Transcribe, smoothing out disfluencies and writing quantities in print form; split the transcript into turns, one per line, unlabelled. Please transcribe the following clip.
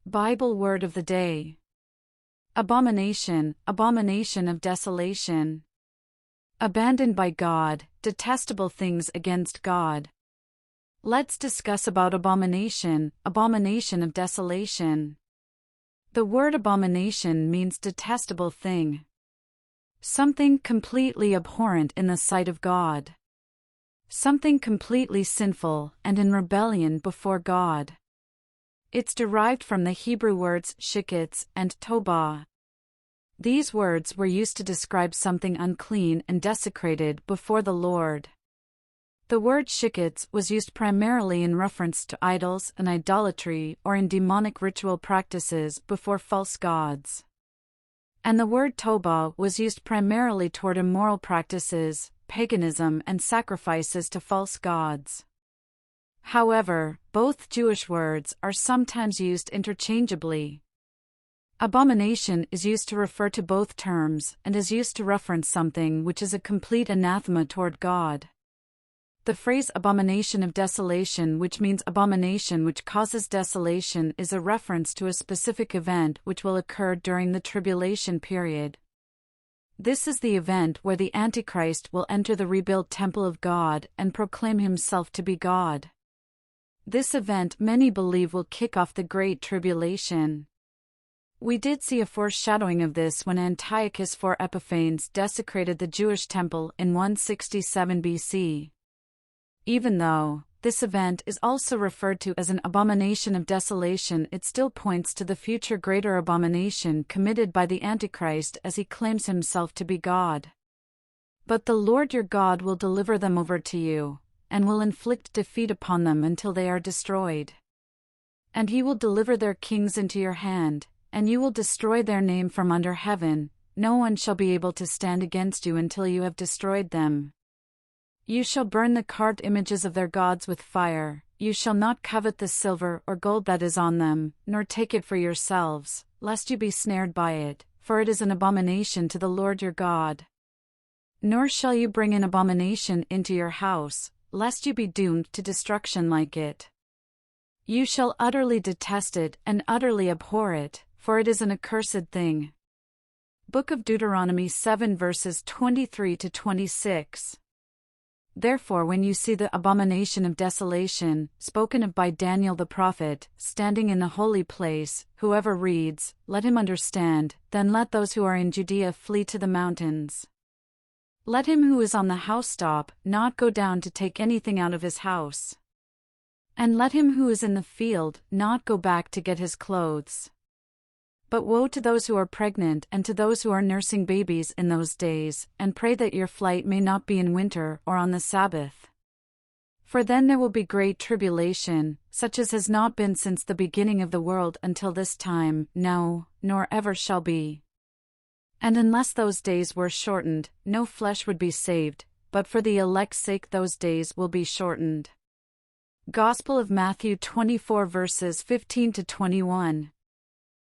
Bible Word of the Day. Abomination, abomination of desolation. Abandoned by God, detestable things against God. Let's discuss about abomination, abomination of desolation. The word abomination means detestable thing. Something completely abhorrent in the sight of God. Something completely sinful and in rebellion before God. It's derived from the Hebrew words shiketz and tobah. These words were used to describe something unclean and desecrated before the Lord. The word shiketz was used primarily in reference to idols and idolatry or in demonic ritual practices before false gods. And the word tobah was used primarily toward immoral practices, paganism and sacrifices to false gods. However, both Jewish words are sometimes used interchangeably. Abomination is used to refer to both terms and is used to reference something which is a complete anathema toward God. The phrase abomination of desolation, which means abomination which causes desolation, is a reference to a specific event which will occur during the tribulation period. This is the event where the Antichrist will enter the rebuilt temple of God and proclaim himself to be God. This event many believe will kick off the Great Tribulation. We did see a foreshadowing of this when Antiochus IV Epiphanes desecrated the Jewish temple in 167 BC. Even though this event is also referred to as an abomination of desolation, it still points to the future greater abomination committed by the Antichrist as he claims himself to be God. But the Lord your God will deliver them over to you, and will inflict defeat upon them until they are destroyed. And he will deliver their kings into your hand, and you will destroy their name from under heaven. No one shall be able to stand against you until you have destroyed them. You shall burn the carved images of their gods with fire. You shall not covet the silver or gold that is on them, nor take it for yourselves, lest you be snared by it, for it is an abomination to the Lord your God. Nor shall you bring an abomination into your house, lest you be doomed to destruction like it. You shall utterly detest it and utterly abhor it, for it is an accursed thing. Book of Deuteronomy 7 verses 23 to 26. Therefore when you see the abomination of desolation, spoken of by Daniel the prophet, standing in the holy place, whoever reads, let him understand, then let those who are in Judea flee to the mountains. Let him who is on the housetop not go down to take anything out of his house. And let him who is in the field not go back to get his clothes. But woe to those who are pregnant and to those who are nursing babies in those days, and pray that your flight may not be in winter or on the Sabbath. For then there will be great tribulation, such as has not been since the beginning of the world until this time, no, nor ever shall be. And unless those days were shortened, no flesh would be saved, but for the elect's sake those days will be shortened. Gospel of Matthew 24 verses 15 to 21.